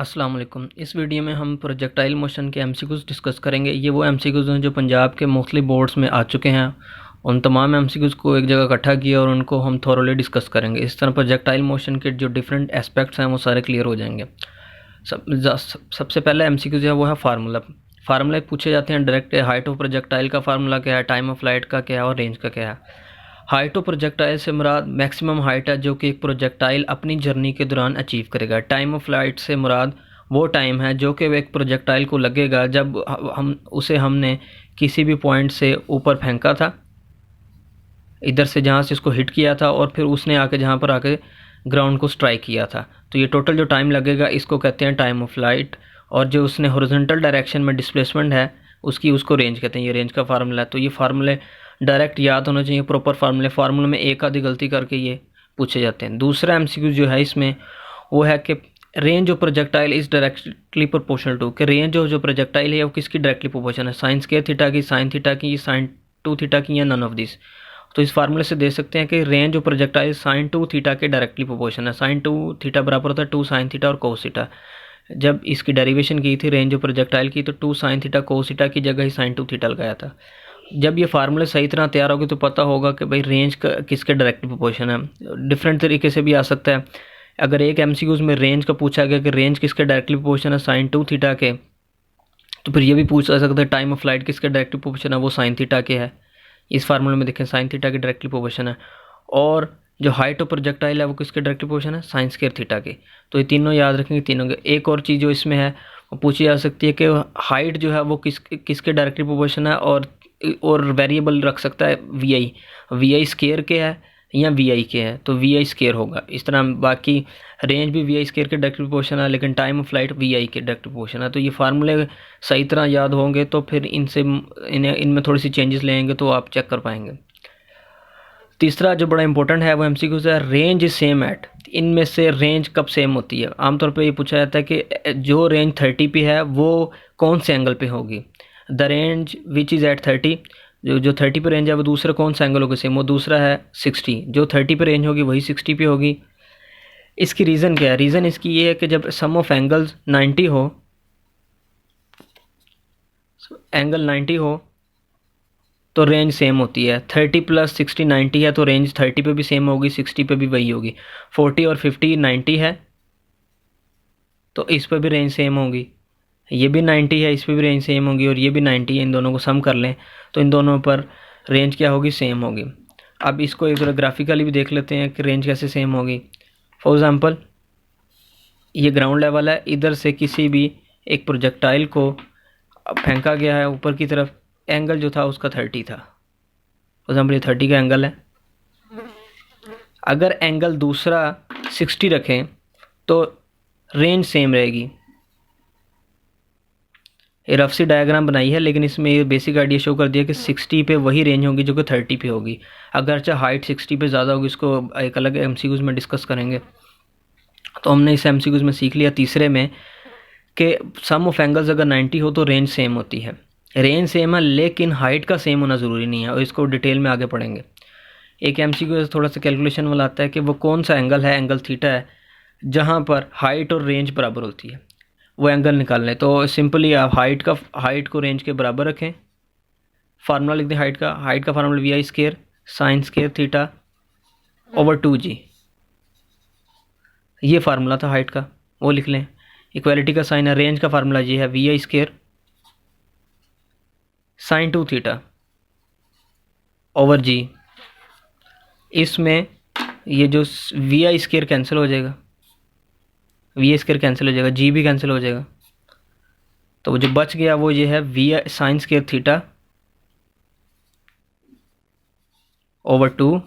अस्सलाम वालेकुम। इस वीडियो में हम प्रोजेक्टाइल मोशन के एमसीक्यूज़ डिस्कस करेंगे। ये वो एमसीक्यूज़ हैं जो पंजाब के मुख्तलिफ बोर्ड्स में आ चुके हैं। उन तमाम एमसीक्यूज़ को एक जगह इकट्ठा किया और उनको हम थोरोली डिस्कस करेंगे। इस तरह प्रोजेक्टाइल मोशन के जो डिफरेंट एस्पेक्ट्स हैं वो सारे क्लियर हो जाएंगे। सबसे पहला एमसीक्यू जो है वो है फार्मूला। फार्मूला पूछे जाते हैं डायरेक्ट। हाइट ऑफ प्रोजेक्टाइल का फार्मूला क्या है, टाइम ऑफ फ्लाइट का क्या है और रेंज का क्या है। हाइट ऑफ प्रोजेक्टाइल से मुराद मैक्सिमम हाइट है जो कि एक प्रोजेक्टाइल अपनी जर्नी के दौरान अचीव करेगा। टाइम ऑफ फ्लाइट से मुराद वो टाइम है जो कि एक प्रोजेक्टाइल को लगेगा जब हमने किसी भी पॉइंट से ऊपर फेंका था, इधर से जहाँ से इसको हिट किया था, और फिर उसने आके जहाँ पर आके ग्राउंड को स्ट्राइक किया था। तो ये टोटल जो टाइम लगेगा इसको कहते हैं टाइम ऑफ फ्लाइट। और जो उसने हॉरिजॉन्टल डायरेक्शन में डिस्प्लेसमेंट है उसको रेंज कहते हैं। ये रेंज का फार्मूला है। तो ये फार्मूले डायरेक्ट याद होना चाहिए, प्रॉपर फार्मूले में एक आधी गलती करके ये पूछे जाते हैं। दूसरा एमसीक्यू जो है इसमें वो है कि range of projectile is directly proportional to, कि रेंज ऑफ जो प्रोजेक्टाइल है वो किसकी डायरेक्टली प्रोपोर्शन है, साइन स्क्वायर थीटा की, साइन थीटा की, साइन टू थीटा की, या नन ऑफ दिस। तो इस फार्मूले से दे सकते हैं कि range of projectile sign two theta के डायरेक्टली प्रोपोर्शन है। साइन टू थीटा बराबर होता है टू साइन थीटा और कोस थीटा। जब इसकी डेरिवेशन की थी रेंज ऑफ प्रोजेक्टाइल की तो two sine theta cos theta की जगह ही साइन टू थीटा लगाया था। जब ये फार्मूले सही तरह तैयार होगी तो पता होगा कि भाई रेंज का किसके डायरेक्टली प्रोपोर्शन है। डिफरेंट तरीके से भी आ सकता है। अगर एक एमसीक्यूज में रेंज का पूछा गया कि रेंज किसके डायरेक्टली प्रोपोर्शन है साइन टू थीटा के, तो फिर ये भी पूछा जा सकता है टाइम ऑफ फ्लाइट किसके डायरेक्टली प्रोपोर्शन है, वो साइन थीटा के है। इस फार्मूले में देखें साइन थीटा की डायरेक्टली प्रोपोर्शन है। और जो हाइट ऑफ प्रोजेक्टाइल है वो किसके डायरेक्टली प्रोपोर्शन है, साइन स्क्वायर थीटा के। तो ये तीनों याद रखेंगे, तीनों के। एक और चीज़ जो इसमें है वो पूछी जा सकती है कि हाइट जो है वो किसके डायरेक्टली प्रोपोर्शन है, और वेरिएबल रख सकता है वी आई स्केयर के है या वी आई के है, तो वी आई स्केयर होगा। इस तरह बाकी रेंज भी वी आई स्केयर के डायरेक्टली प्रोपोर्शन है, लेकिन टाइम ऑफ फ्लाइट वी आई के डायरेक्टली प्रोपोर्शन है। तो ये फार्मूले सही तरह याद होंगे तो फिर इनमें थोड़ी सी चेंजेस लेंगे तो आप चेक कर पाएंगे। तीसरा जो बड़ा इंपॉर्टेंट है वो एमसीक्यूज है, रेंज इज सेम एट। इनमें से रेंज कब सेम होती है। आमतौर पे ये पूछा जाता है कि जो रेंज 30 पे है वो कौन से एंगल पे होगी। The range which is at 30, जो 30 पे रेंज है वो दूसरा कौन सा एंगल होगा सेम, वो दूसरा है 60। जो 30 पे रेंज होगी वही 60 पे होगी। इसकी रीज़न क्या है, रीज़न इसकी ये है कि जब सम ऑफ एंगल्स 90 हो, एंगल 90 हो तो रेंज सेम होती है। 30 प्लस 60 90 है तो रेंज 30 पे भी सेम होगी, 60 पे भी वही होगी। 40 और 50 90 है तो इस पर भी रेंज सेम होगी। ये भी 90 है, इस पर भी रेंज सेम होगी, और ये भी 90 है। इन दोनों को सम कर लें तो इन दोनों पर रेंज क्या होगी, सेम होगी। अब इसको एक बार ग्राफिकली भी देख लेते हैं कि रेंज कैसे सेम होगी। फॉर एग्ज़ाम्पल ये ग्राउंड लेवल है, इधर से किसी भी एक प्रोजेक्टाइल को फेंका गया है ऊपर की तरफ। एंगल जो था उसका 30 था। फॉर एग्जाम्पल ये 30 का एंगल है। अगर एंगल दूसरा 60 रखें तो रेंज सेम रहेगी। ये रफ सी डायग्राम बनाई है, लेकिन इसमें ये बेसिक आइडिया शो कर दिया कि 60 पे वही रेंज होगी जो कि 30 पे होगी। अगरचे हाइट 60 पे ज़्यादा होगी, इसको एक अलग एमसीक्यूज़ में डिस्कस करेंगे। तो हमने इस एमसीक्यूज़ में सीख लिया तीसरे में कि सम ऑफ एंगल्स अगर 90 हो तो रेंज सेम होती है। रेंज सेम है लेकिन हाइट का सेम होना ज़रूरी नहीं है, और इसको डिटेल में आगे पढ़ेंगे। एक एमसीक्यू थोड़ा सा कैलकुलेशन वाला आता है कि वो कौन सा एंगल है, एंगल थीटा है, जहाँ पर हाइट और रेंज बराबर होती है, वो एंगल निकाल लें। तो सिंपली आप हाइट को रेंज के बराबर रखें। फार्मूला लिख दें हाइट का फार्मूला वी आई square sine square theta over 2g। ये फार्मूला था हाइट का, वो लिख लें। इक्वालिटी का साइन है, रेंज का फार्मूला ये है we I square sine two theta over g. इसमें ये जो वी आई स्केयर कैंसिल हो जाएगा, वी आई स्केयर कैंसिल हो जाएगा, जी भी कैंसिल हो जाएगा। तो जो बच गया वो ये है we I sine square theta over 2।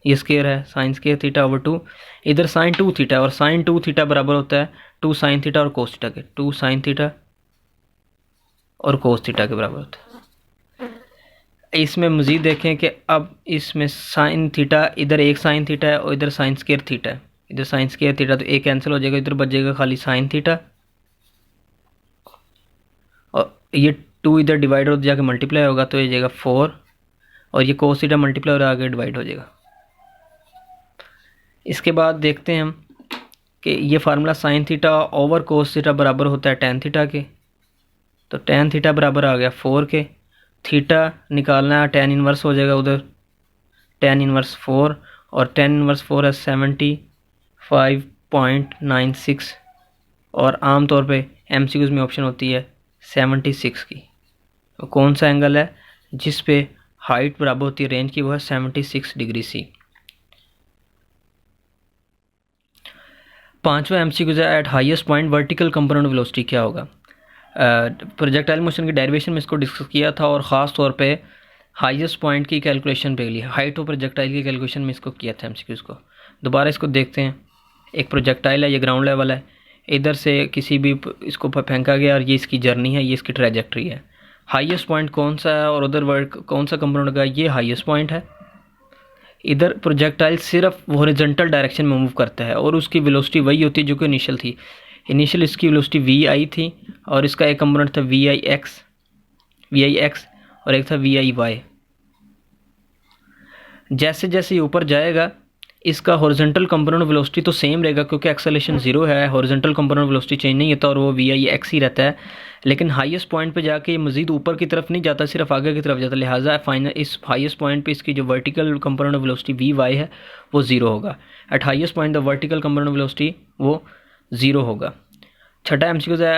ये स्केयर है साइन स्केयर थीटा ओवर 2। इधर साइन टू थीटा, और साइन टू थीटा बराबर होता है टू साइन थीटा और कोस थीटा के। टू साइन थीटा और कोस थीटा के बराबर होता है। इसमें मज़ीद देखें कि अब इसमें साइन थीटा, इधर एक साइन थीटा है और इधर साइन स्केयर थीटा है। इधर साइन स्केयर थीटा तो एक कैंसिल हो जाएगा, इधर बच जाएगा खाली साइन थीटा, और ये 2 इधर डिवाइड हो जाके मल्टीप्लाई होगा तो ये जाएगा 4, और ये कोस थीटा मल्टीप्लाई और आगे डिवाइड हो जाएगा। इसके बाद देखते हैं हम कि ये formula sine theta over cos theta बराबर होता है टेन थीटा के, तो टेन थीटा बराबर आ गया 4 के, थीटा निकालना है, टेन इनवर्स हो जाएगा उधर, टेन इनवर्स 4, और टेन इनवर्स 4 है 75.96, और आम तौर पे एमसीक्यूज में ऑप्शन होती है 76 की। तो कौन सा एंगल है जिस पे हाइट बराबर होती है रेंज की, वो है 76 डिग्री सी। पांचवा एमसीक्यू है eight highest point vertical component velocity क्या होगा। प्रोजेक्टाइल मोशन की डेरिवेशन में इसको डिस्कस किया था, और ख़ास तौर पे हाईएस्ट पॉइंट की कैलकुलेशन पे लिया, हाइट ऑफ प्रोजेक्टाइल की कैलकुलेशन में इसको किया था एमसीक्यूज को। दोबारा इसको देखते हैं। एक प्रोजेक्टाइल है, ये ग्राउंड लेवल है, इधर से किसी भी इसको फेंका गया और ये इसकी जर्नी है, ये इसकी ट्रैजेक्टरी है। हाईएस्ट पॉइंट कौन सा है और उधर वर्ड कौन सा कंपोनेंट का, ये हाईएस्ट पॉइंट है। इधर प्रोजेक्टाइल सिर्फ हॉरिजॉन्टल डायरेक्शन में मूव करता है और उसकी वेलोसिटी वही होती है जो कि इनिशियल थी। इनिशियल इसकी वेलोसिटी वी आई थी, और इसका एक कंपोनेंट था वी आई एक्स और एक था वी आई वाई। जैसे जैसे ये ऊपर जाएगा इसका हॉरिजॉन्टल कंपोनेंट वेलोसिटी तो सेम रहेगा, क्योंकि एक्सेलरेशन 0 है, हॉरिजॉन्टल कंपोनेंट वेलोसिटी चेंज नहीं होता और वो वी आई एक्स ही रहता है। लेकिन हाईएस्ट पॉइंट पे जाके ये मजीद ऊपर की तरफ नहीं जाता, सिर्फ आगे की तरफ जाता, लिहाजा फाइनल इस हाईएस्ट पॉइंट पे इसकी जो vertical component velocity V Y है वो 0 होगा। At highest point the vertical component velocity वो 0 होगा। छठा एमसीक्यू है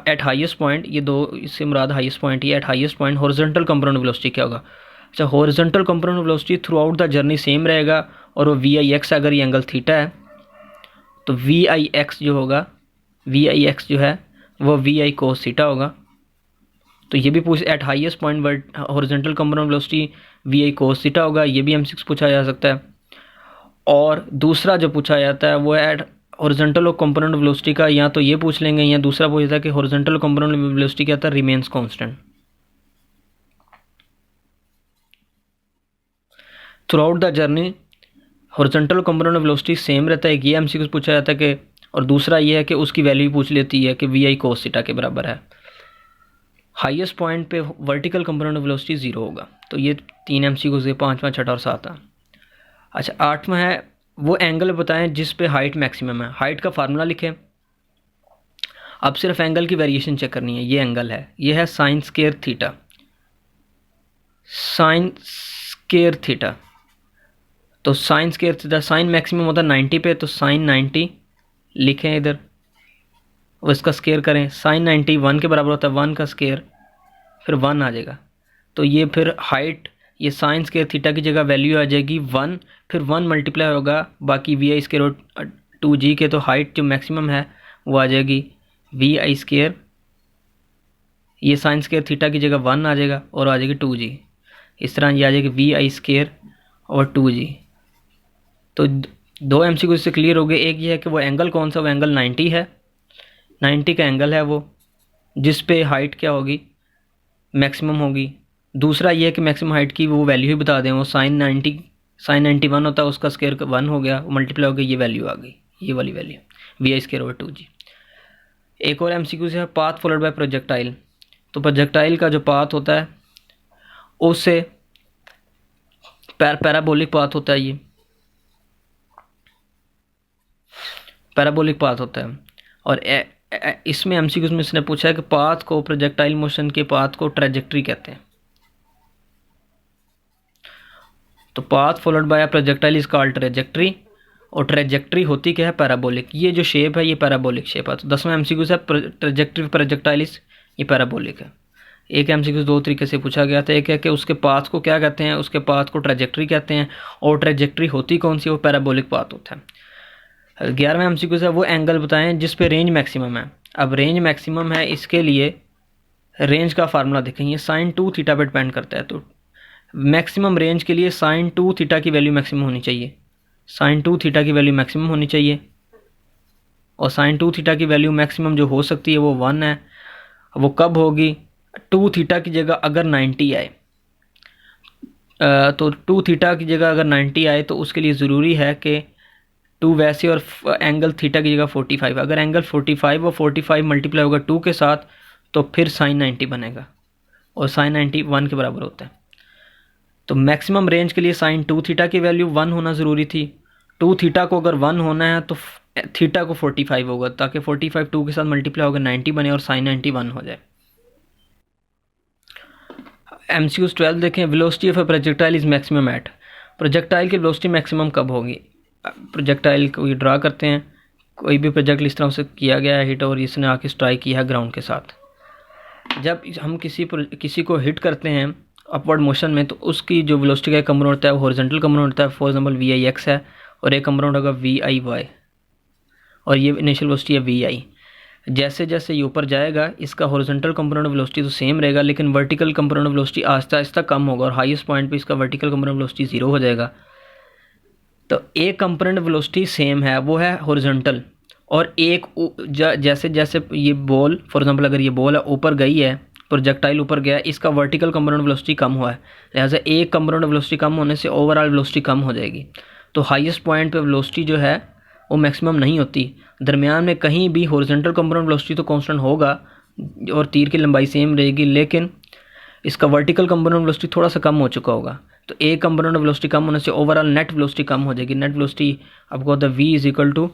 एट हाईएस्ट पॉइंट, ये दो इससे मुराद हाईएस्ट पॉइंट ही है। Eight highest point horizontal component velocity क्या होगा। अच्छा, horizontal component velocity through out the journey same रहेगा, और वो वी आई एक्स, अगर ये एंगल थीटा है तो वी आई एक्स जो होगा, वी आई एक्स जो है वो वी आई कोस थीटा होगा। तो ये भी पूछ at highest point horizontal component velocity V I cos theta होगा, ये भी M6 पूछा जा सकता है। और दूसरा जो पूछा जाता है वो है एट हॉरिजॉन्टल कंपोनेंट वेलोसिटी का, या तो ये पूछ लेंगे, या दूसरा पूछ जाता है कि हॉरिजॉन्टल कंपोनेंट वेलोसिटी क्या था, remains constant through out the journey. Horizontal component velocity same रहता है, ये एमसीक्यू पूछा जाता है कि, और दूसरा ये है कि उसकी वैल्यू पूछ लेती है कि वी आई कोस थीटा के बराबर है। हाईएस्ट पॉइंट पे वर्टिकल कंपोनेंट वेलोसिटी 0 होगा। तो ये 3 एमसीक्यूज है, 5वां, 6वां और 7वां। अच्छा, 8वां है वो एंगल बताएं जिस पे हाइट मैक्सिमम है। हाइट का फार्मूला लिखें, अब सिर्फ एंगल की वेरिएशन चेक करनी है। ये एंगल है, ये है sine square theta, sine square theta. तो sine square theta, sine maximum होता है 90 पे, तो साइन 90 लिखें इधर, और इसका स्क्वायर करें। साइन 90 1 के बराबर होता है, 1 का स्क्वायर फिर 1 आ जाएगा। तो ये फिर हाइट, ये साइन स्क्वायर थीटा की जगह वैल्यू आ जाएगी 1, फिर 1 मल्टीप्लाई होगा बाकी वी आई स्क्वायर 2g के, तो हाइट जो मैक्सिमम है वो आ जाएगी वी आई स्क्वायर, ये साइन स्क्वायर थीटा की जगह 1 आ जाएगा और आ जाएगी 2g। इस तरह ये आ जाएगी वी आई स्क्वायर और 2g। तो 2 एमसीक्यू से क्लियर हो गए। एक ये है कि वो एंगल कौन सा, वो एंगल 90 है, 90 का एंगल है वो, जिस पे हाइट क्या होगी, मैक्सिमम होगी। दूसरा ये है कि मैक्सिमम हाइट की वो वैल्यू ही बता दें, वो साइन 91 होता है, उसका स्क्वायर 1 हो गया, मल्टीप्लाई हो गया, ये वैल्यू आ गई, ये वाली value V I square over 2g। एक और एमसीक्यू है पाथ फॉलोड बाय प्रोजेक्टाइल। तो प्रोजेक्टाइल का जो पाथ होता है उससे पैराबोलिक पाथ होता है, ये पैराबोलिक पाथ होता है। और इसमें एमसीक्यूज में इसने पूछा है कि पाथ को, प्रोजेक्टाइल मोशन के पाथ को ट्रैजेक्टरी कहते हैं। तो path followed by projectile is called trajectory, और ट्रैजेक्टरी होती क्या है, पैराबोलिक। ये जो शेप है ये पैराबोलिक शेप है। तो 10वां एमसीक्यूज है ट्रैजेक्टरी प्रोजेक्टाइल इज, ये पैराबोलिक है। एक एमसीक्यूज 2 तरीके से पूछा गया था। एक है कि उसके पाथ को क्या कहते हैं, उसके पाथ को ट्रैजेक्टरी कहते हैं, और ट्रैजेक्टरी होती कौन सी, वो पैराबोलिक पाथ होता है। 11वां एमसीक्यूज है वो एंगल बताएं जिस पे रेंज मैक्सिमम है। अब रेंज मैक्सिमम है, इसके लिए रेंज का फार्मूला देखेंगे, साइन 2 थीटा पे डिपेंड करता है। तो मैक्सिमम रेंज के लिए साइन 2 थीटा की वैल्यू मैक्सिमम होनी चाहिए, साइन 2 थीटा की वैल्यू मैक्सिमम होनी चाहिए। और साइन 2 थीटा की वैल्यू मैक्सिमम जो हो सकती है वो 1 है। वो कब होगी, 2 थीटा की जगह अगर 90 आए, तो 2 थीटा की जगह अगर 90 आए तो उसके लिए ज़रूरी है कि 2 वैसे और एंगल थीटा की जगह 45। अगर एंगल 45 और 45 मल्टीप्लाई होगा 2 के साथ तो फिर साइन 90 बनेगा, और साइन 90 1 के बराबर होता है। तो मैक्सिमम रेंज के लिए साइन 2 थीटा की वैल्यू 1 होना ज़रूरी थी। 2 थीटा को अगर 1 होना है तो थीटा को 45 होगा, ताकि 45 2 के साथ मल्टीप्लाई होकर 90 बने और साइन 90 1 हो जाए। MCQ 12 देखें, velocity of a projectile is maximum at. Projectile की वेलोसिटी मैक्सिमम कब होगी? प्रोजेक्टाइल को ये ड्रा करते हैं, कोई भी प्रोजेक्ट इस तरह से किया गया है हिट, और इसने आके स्ट्राइक किया है ग्राउंड के साथ। जब हम किसी को हिट करते हैं अपवर्ड मोशन में, तो उसकी जो वेलोसिटी का कंपोनेंट होता है वो हॉरिजॉन्टल कंपोनेंट होता है। फॉर एग्जांपल VIX है और एक कंपोनेंट होगा VIY, और ये इनिशियल वेलोसिटी है VI। जैसे जैसे ये ऊपर जाएगा इसका हॉरिजॉन्टल कंपोनेंट वेलोसिटी तो सेम रहेगा, लेकिन vertical component velocity Aahista Aahista कम होगा, और हाईएस्ट पॉइंट पे इसका वर्टिकल कंपोनेंट वेलोसिटी 0 हो जाएगा। तो एक कंपोनेंट वेलोसिटी सेम है, वो है हॉरिजॉन्टल, और एक जैसे जैसे ये बॉल, फॉर एग्जांपल अगर ये बॉल है ऊपर गई है, प्रोजेक्टाइल ऊपर गया, इसका वर्टिकल कंपोनेंट वेलोसिटी कम हुआ है, लिहाजा एक कंपोनेंट वेलोसिटी कम होने से ओवरऑल वेलोसिटी कम हो जाएगी। तो हाईएस्ट पॉइंट पे वेलोसिटी जो है वो मैक्सिमम नहीं होती, दरमियान में कहीं भी हॉरिजॉन्टल कंपोनेंट वेलोसिटी तो कांस्टेंट होगा और तीर की लंबाई सेम रहेगी, लेकिन इसका वर्टिकल कंपोनेंट वेलोसिटी थोड़ा सा कम हो चुका होगा। तो एक कंपोनेंट वेलोसिटी कम होने से ओवरऑल नेट वेलोसिटी कम हो जाएगी। नेट वेलोसिटी आपको होता है V =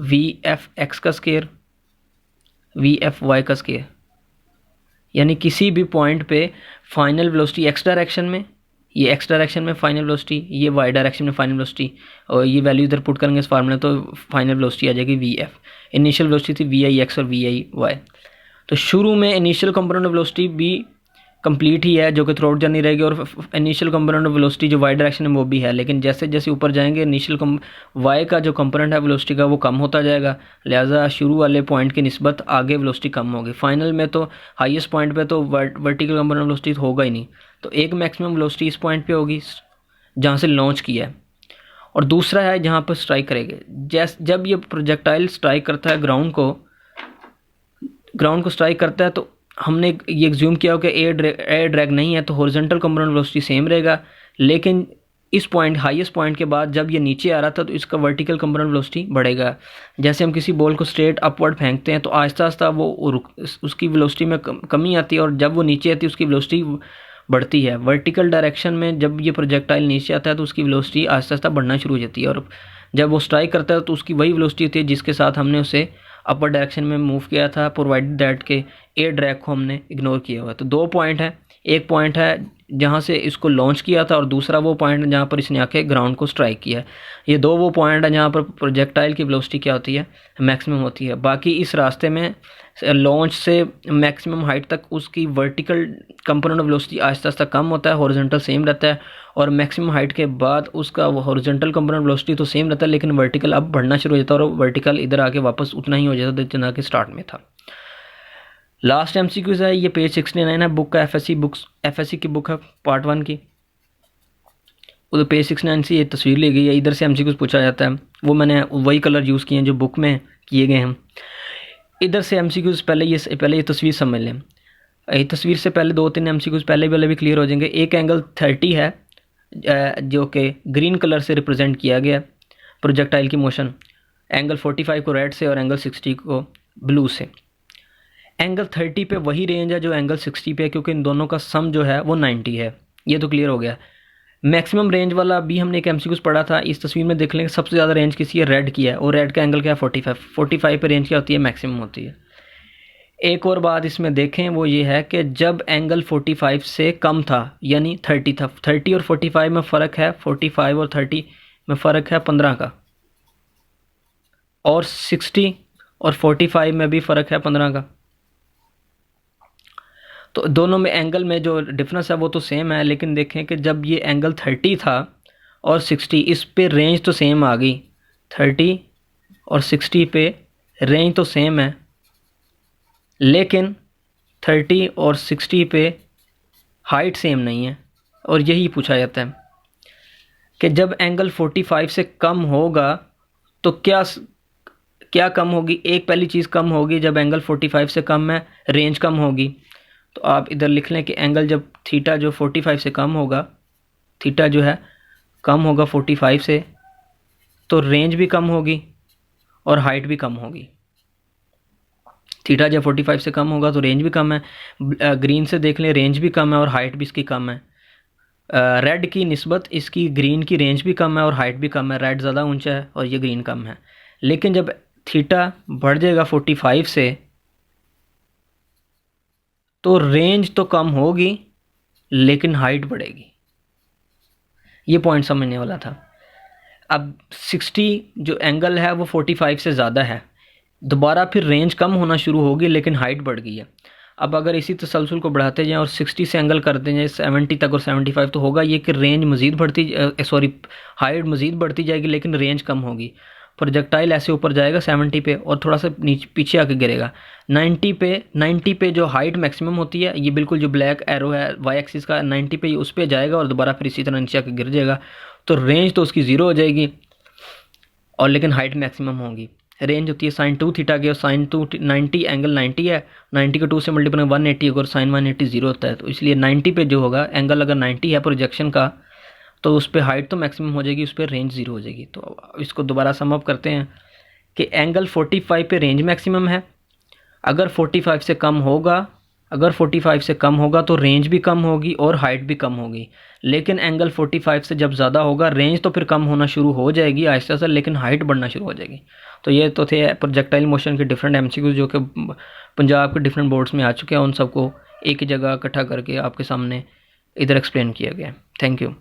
VFX का स्क्वायर VFY का स्क्वायर, यानी किसी भी पॉइंट पे फाइनल वेलोसिटी x डायरेक्शन में, ये x डायरेक्शन में फाइनल वेलोसिटी, ये y डायरेक्शन में फाइनल वेलोसिटी, और ये वैल्यू इधर पुट करेंगे इस फार्मूले तो फाइनल वेलोसिटी आ जाएगी VF। इनिशियल वेलोसिटी थी VIX और VIY। तो शुरू में इनिशियल कंपोनेंट वेलोसिटी भी कंप्लीट ही है, जो कि थ्रू आउट जर्नी रहेगी, और इनिशियल कंपोनेंट वेलोसिटी जो y डायरेक्शन में वो भी है, लेकिन जैसे जैसे ऊपर जाएंगे इनिशियल y का जो कंपोनेंट है वेलोसिटी का वो कम होता जाएगा, लिहाजा शुरू वाले पॉइंट की निस्बत आगे वेलोसिटी कम होगी। फाइनल में तो हाईएस्ट पॉइंट पे तो वर्टिकल कंपोनेंट वेलोसिटी होगा ही नहीं, तो एक मैक्सिमम वेलोसिटी इस पॉइंट पे होगी जहाँ से लॉन्च किया है, और दूसरा है जहाँ पर स्ट्राइक करेंगे। जब ये प्रोजेक्टाइल स्ट्राइक करता है ग्राउंड को स्ट्राइक करता है, तो हमने ये एग्ज्यूम किया हो कि एयर ड्रैग नहीं है, तो हॉरिजॉन्टल कंपोनेंट वेलोसिटी सेम रहेगा, लेकिन इस पॉइंट हाईएस्ट पॉइंट के बाद जब ये नीचे आ रहा था तो इसका वर्टिकल कंपोनेंट वेलोसिटी बढ़ेगा। जैसे हम किसी बॉल को स्ट्रेट अपवर्ड फेंकते हैं तो आहिस्ता आहिस्ता वो उसकी वेलोसिटी में कमी आती है, और जब वो नीचे आती है उसकी वेलोसिटी बढ़ती है। वर्टिकल डायरेक्शन में जब ये प्रोजेक्टाइल नीचे आता है तो उसकी वेलोसिटी आहिस्ता आहिस्ता बढ़ना शुरू हो जाती है, और जब वो स्ट्राइक करता है तो उसकी वही वेलोसिटी होती है जिसके साथ हमने उसे अपर डायरेक्शन में मूव किया था, प्रोवाइडेड दैट के एयर ड्रैग को हमने इग्नोर किया हुआ है। तो दो पॉइंट है, एक पॉइंट है जहाँ से इसको लॉन्च किया था, और दूसरा वो पॉइंट है जहाँ पर इसने आके ग्राउंड को स्ट्राइक किया है। ये दो वो पॉइंट है जहाँ पर प्रोजेक्टाइल की वेलोसिटी क्या होती है, मैक्सिमम होती है। बाकी इस रास्ते में लॉन्च से मैक्सिमम हाइट तक उसकी vertical component velocity Aahista Aahista कम होता है, हॉरिजॉन्टल सेम रहता है, और मैक्सिमम हाइट के बाद उसका हॉरिजॉन्टल कंपोनेंट वेलोसिटी तो सेम रहता है, लेकिन वर्टिकल अब बढ़ना शुरू हो जाता है, और वर्टिकल इधर आके वापस उतना ही हो जाता है जितना कि स्टार्ट में था। लास्ट MCQs है, ये पेज 69 है बुक का, FSC की बुक है पार्ट 1 की। उधर पेज 69 से ये तस्वीर ली गई है, इधर से MCQs पूछा जाता है, वो मैंने वही कलर यूज़ किए हैं जो बुक में किए गए हैं। इधर से MCQs पहले ये तस्वीर समझ लें। ये तस्वीर से पहले 2-3 MCQs पहले वाले भी क्लियर हो जाएंगे। एक एंगल 30 है जो कि ग्रीन कलर से रिप्रेजेंट किया गया प्रोजेक्टाइल की मोशन, एंगल 45 को रेड से और एंगल 60 को ब्लू से। एंगल 30 पे वही रेंज है जो एंगल 60 पे है, क्योंकि इन दोनों का सम जो है वो 90 है। ये तो क्लियर हो गया। मैक्सिमम रेंज वाला भी हमने एक MCQs पढ़ा था, इस तस्वीर में देख लेंगे सबसे ज़्यादा रेंज किसी है, रेड की है, और रेड का एंगल क्या है 45 पे रेंज क्या होती है, मैक्सिमम होती है। एक और बात इसमें देखें वो ये है कि जब एंगल 45 से कम था यानी 30 था, 30 और 45 में फ़र्क है, 45 और 30 में फ़र्क है 15 का, और 60 और 45 में भी फ़र्क है 15 का। तो दोनों में एंगल में जो डिफरेंस है वो तो सेम है, लेकिन देखें कि जब ये एंगल 30 था और 60, इस पे रेंज तो सेम आ गई, 30 और 60 पे रेंज तो सेम है, लेकिन 30 और 60 पे हाइट सेम नहीं है। और यही पूछा जाता है कि जब एंगल 45 से कम होगा तो क्या कम होगी। एक पहली चीज़ कम होगी, जब एंगल 45 से कम है रेंज कम होगी। तो आप इधर लिख लें कि एंगल जब थीटा जो 45 से कम होगा, थीटा जो है कम होगा 45 से, तो रेंज भी कम होगी और हाइट भी कम होगी। थीटा जब 45 से कम होगा तो रेंज भी कम है। ग्रीन से देख लें, रेंज भी कम है और हाइट भी इसकी कम है। रेड की निस्बत इसकी ग्रीन की रेंज भी कम है और हाइट भी कम है। रेड ज़्यादा ऊंचा है और ये ग्रीन कम है, लेकिन जब थीटा बढ़ जाएगा 45 से तो रेंज तो कम होगी लेकिन हाइट बढ़ेगी। ये पॉइंट समझने वाला था। अब 60 जो एंगल है वो 45 से ज़्यादा है, दोबारा फिर रेंज कम होना शुरू होगी लेकिन हाइट बढ़ गई है। अब अगर इसी तसलसल को बढ़ाते जाएं और 60 से एंगल करते जाएं 70 तक और 75, तो होगा ये कि रेंज मज़ीद बढ़ती हाइट मज़ीद बढ़ती जाएगी लेकिन रेंज कम होगी। प्रोजेक्टाइल ऐसे ऊपर जाएगा 70 पे और थोड़ा सा नीचे पीछे आके गिरेगा 90 पे जो हाइट मैक्सिमम होती है, ये बिल्कुल जो ब्लैक एरो है वाई एक्सिस का 90 पे उस पर जाएगा और दोबारा फिर इसी तरह नीचे आके गिर जाएगा। तो रेंज तो उसकी ज़ीरो हो जाएगी और लेकिन हाइट मैक्सिमम होगी। रेंज होती है साइन 2 थीटा की और साइन 2 90 एंगल 90 है, 90 को 2 से मल्टीप्लाई 180 होगा और साइन 180 0 होता है। तो इसलिए 90 पे जो होगा एंगल अगर 90 है प्रोजेक्शन का तो उस पर हाइट तो मैक्सिमम हो जाएगी, उस पर रेंज 0 हो जाएगी। तो इसको दोबारा सम अप करते हैं कि एंगल 45 पे रेंज मैक्सिमम है, अगर 45 से कम होगा तो रेंज भी कम होगी और हाइट भी कम होगी। लेकिन एंगल 45 से जब ज़्यादा होगा रेंज तो फिर कम होना शुरू हो जाएगी आहिस्ता से, लेकिन हाइट बढ़ना शुरू हो जाएगी। तो ये तो थे प्रोजेक्टाइल मोशन के डिफरेंट एमसीक्यूज जो कि पंजाब के डिफरेंट बोर्ड्स में आ चुके हैं। उन सबको एक ही जगह इकट्ठा करके आपके सामने इधर एक्सप्लेन किया गया। Thank you.